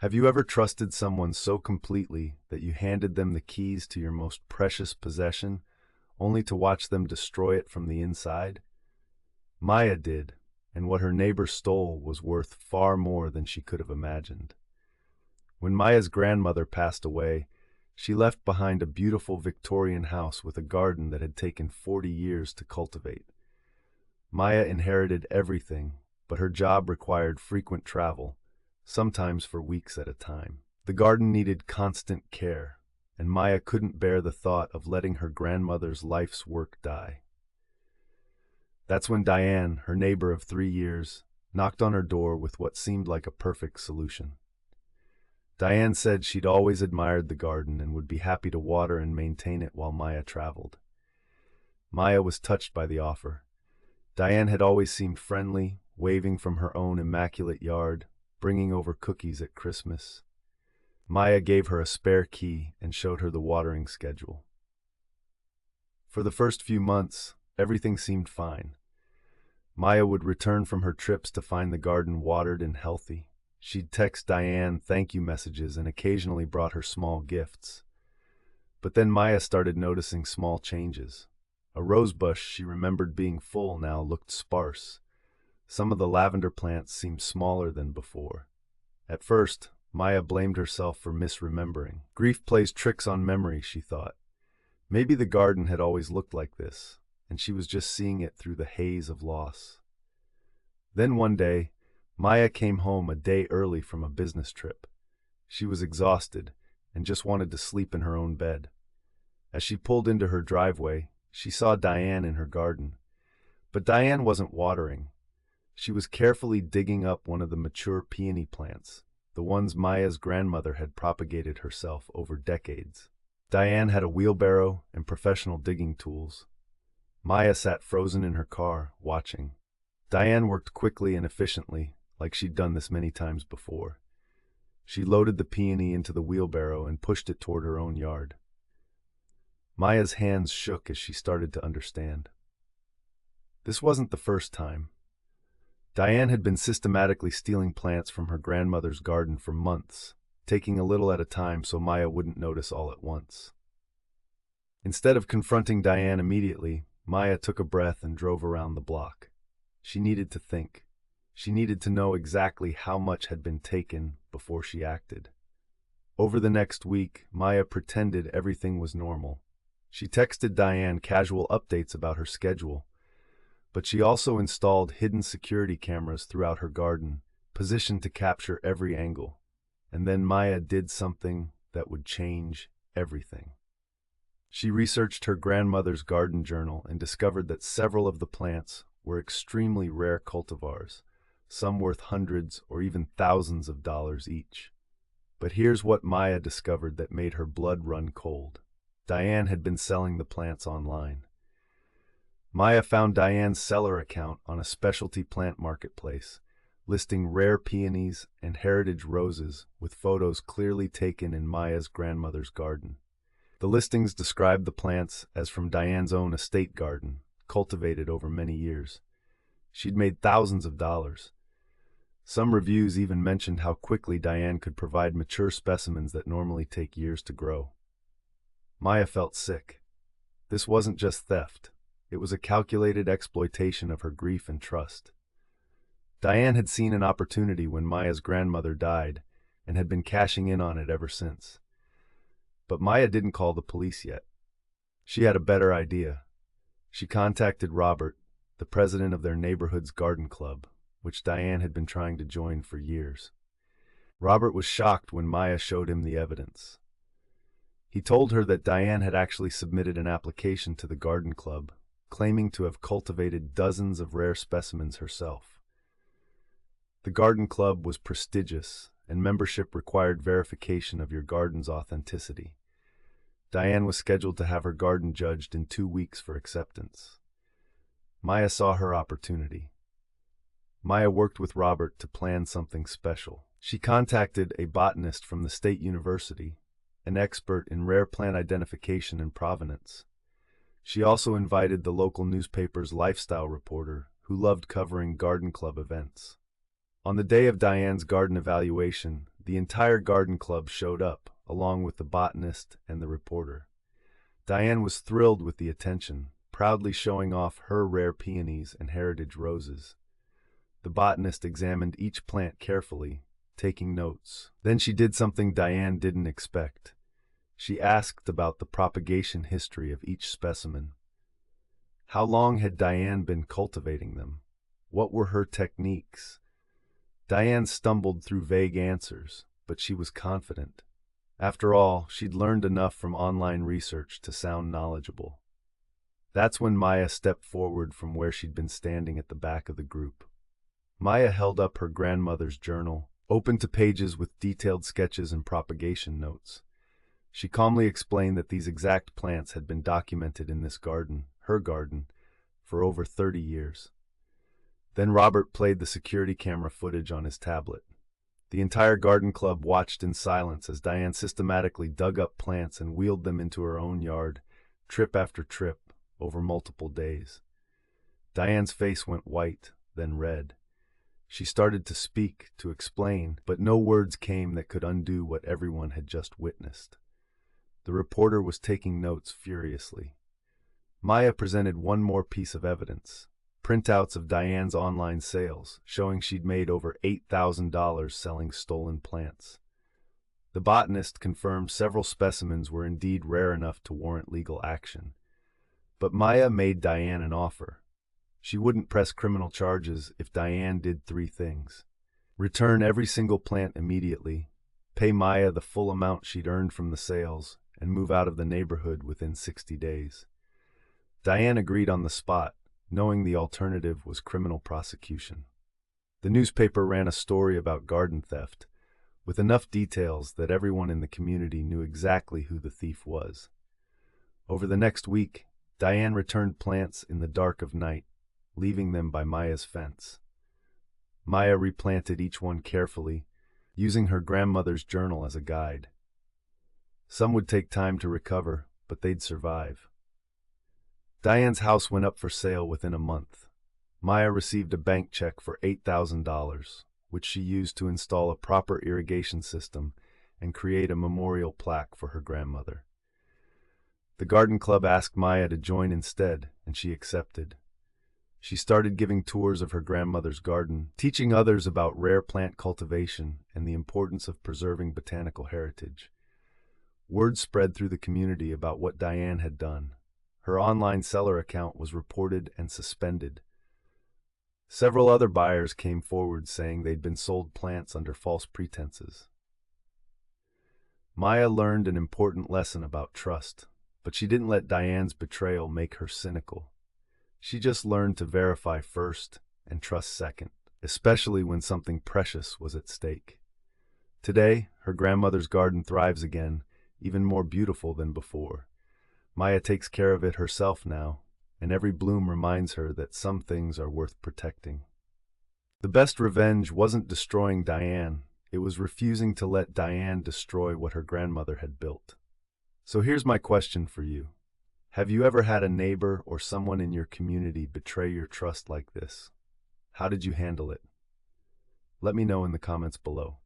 Have you ever trusted someone so completely that you handed them the keys to your most precious possession, only to watch them destroy it from the inside? Maya did, and what her neighbor stole was worth far more than she could have imagined. When Maya's grandmother passed away, she left behind a beautiful Victorian house with a garden that had taken 40 years to cultivate. Maya inherited everything, but her job required frequent travel, sometimes for weeks at a time. The garden needed constant care, and Maya couldn't bear the thought of letting her grandmother's life's work die. That's when Diane, her neighbor of 3 years, knocked on her door with what seemed like a perfect solution. Diane said she'd always admired the garden and would be happy to water and maintain it while Maya traveled. Maya was touched by the offer. Diane had always seemed friendly, waving from her own immaculate yard, bringing over cookies at Christmas. Maya gave her a spare key and showed her the watering schedule. For the first few months, everything seemed fine. Maya would return from her trips to find the garden watered and healthy. She'd text Diane thank you messages and occasionally brought her small gifts. But then Maya started noticing small changes. A rosebush she remembered being full now looked sparse. Some of the lavender plants seemed smaller than before. At first, Maya blamed herself for misremembering. Grief plays tricks on memory, she thought. Maybe the garden had always looked like this, and she was just seeing it through the haze of loss. Then one day, Maya came home a day early from a business trip. She was exhausted and just wanted to sleep in her own bed. As she pulled into her driveway, she saw Diane in her garden. But Diane wasn't watering. She was carefully digging up one of the mature peony plants, the ones Maya's grandmother had propagated herself over decades. Diane had a wheelbarrow and professional digging tools. Maya sat frozen in her car, watching. Diane worked quickly and efficiently, like she'd done this many times before. She loaded the peony into the wheelbarrow and pushed it toward her own yard. Maya's hands shook as she started to understand. This wasn't the first time. Diane had been systematically stealing plants from her grandmother's garden for months, taking a little at a time so Maya wouldn't notice all at once. Instead of confronting Diane immediately, Maya took a breath and drove around the block. She needed to think. She needed to know exactly how much had been taken before she acted. Over the next week, Maya pretended everything was normal. She texted Diane casual updates about her schedule, but she also installed hidden security cameras throughout her garden, positioned to capture every angle. And then Maya did something that would change everything. She researched her grandmother's garden journal and discovered that several of the plants were extremely rare cultivars, some worth hundreds or even thousands of dollars each. But here's what Maya discovered that made her blood run cold. Diane had been selling the plants online. Maya found Diane's seller account on a specialty plant marketplace, listing rare peonies and heritage roses with photos clearly taken in Maya's grandmother's garden. The listings described the plants as from Diane's own estate garden, cultivated over many years. She'd made thousands of dollars. Some reviews even mentioned how quickly Diane could provide mature specimens that normally take years to grow. Maya felt sick. This wasn't just theft. It was a calculated exploitation of her grief and trust. Diane had seen an opportunity when Maya's grandmother died and had been cashing in on it ever since. But Maya didn't call the police yet. She had a better idea. She contacted Robert, the president of their neighborhood's garden club, which Diane had been trying to join for years. Robert was shocked when Maya showed him the evidence. He told her that Diane had actually submitted an application to the garden club, claiming to have cultivated dozens of rare specimens herself. The garden club was prestigious, and membership required verification of your garden's authenticity. Diane was scheduled to have her garden judged in 2 weeks for acceptance. Maya saw her opportunity. Maya worked with Robert to plan something special. She contacted a botanist from the state university, an expert in rare plant identification and provenance. She also invited the local newspaper's lifestyle reporter, who loved covering garden club events. On the day of Diane's garden evaluation, The entire garden club showed up, along with the botanist and the reporter. Diane was thrilled with the attention, proudly showing off her rare peonies and heritage roses. The botanist examined each plant carefully, taking notes. Then she did something Diane didn't expect. She asked about the propagation history of each specimen. How long had Diane been cultivating them? What were her techniques? Diane stumbled through vague answers, but she was confident. After all, she'd learned enough from online research to sound knowledgeable. That's when Maya stepped forward from where she'd been standing at the back of the group. Maya held up her grandmother's journal, open to pages with detailed sketches and propagation notes. She calmly explained that these exact plants had been documented in this garden, her garden, for over 30 years. Then Robert played the security camera footage on his tablet. The entire garden club watched in silence as Diane systematically dug up plants and wheeled them into her own yard, trip after trip, over multiple days. Diane's face went white, then red. She started to speak, to explain, but no words came that could undo what everyone had just witnessed. The reporter was taking notes furiously. Maya presented one more piece of evidence. Printouts of Diane's online sales, showing she'd made over $8,000 selling stolen plants. The botanist confirmed several specimens were indeed rare enough to warrant legal action. But Maya made Diane an offer. She wouldn't press criminal charges if Diane did three things: return every single plant immediately, pay Maya the full amount she'd earned from the sales, and move out of the neighborhood within 60 days. Diane agreed on the spot, knowing the alternative was criminal prosecution. The newspaper ran a story about garden theft, with enough details that everyone in the community knew exactly who the thief was. Over the next week, Diane returned plants in the dark of night, leaving them by Maya's fence. Maya replanted each one carefully, using her grandmother's journal as a guide. Some would take time to recover, but they'd survive. Diane's house went up for sale within a month. Maya received a bank check for $8,000, which she used to install a proper irrigation system and create a memorial plaque for her grandmother. The garden club asked Maya to join instead, and she accepted. She started giving tours of her grandmother's garden, teaching others about rare plant cultivation and the importance of preserving botanical heritage. Word spread through the community about what Diane had done. Her online seller account was reported and suspended. Several other buyers came forward saying they'd been sold plants under false pretenses. Maya learned an important lesson about trust, but she didn't let Diane's betrayal make her cynical. She just learned to verify first and trust second, especially when something precious was at stake. Today, her grandmother's garden thrives again, even more beautiful than before. Maya takes care of it herself now, and every bloom reminds her that some things are worth protecting. The best revenge wasn't destroying Diane, it was refusing to let Diane destroy what her grandmother had built. So here's my question for you. Have you ever had a neighbor or someone in your community betray your trust like this? How did you handle it? Let me know in the comments below.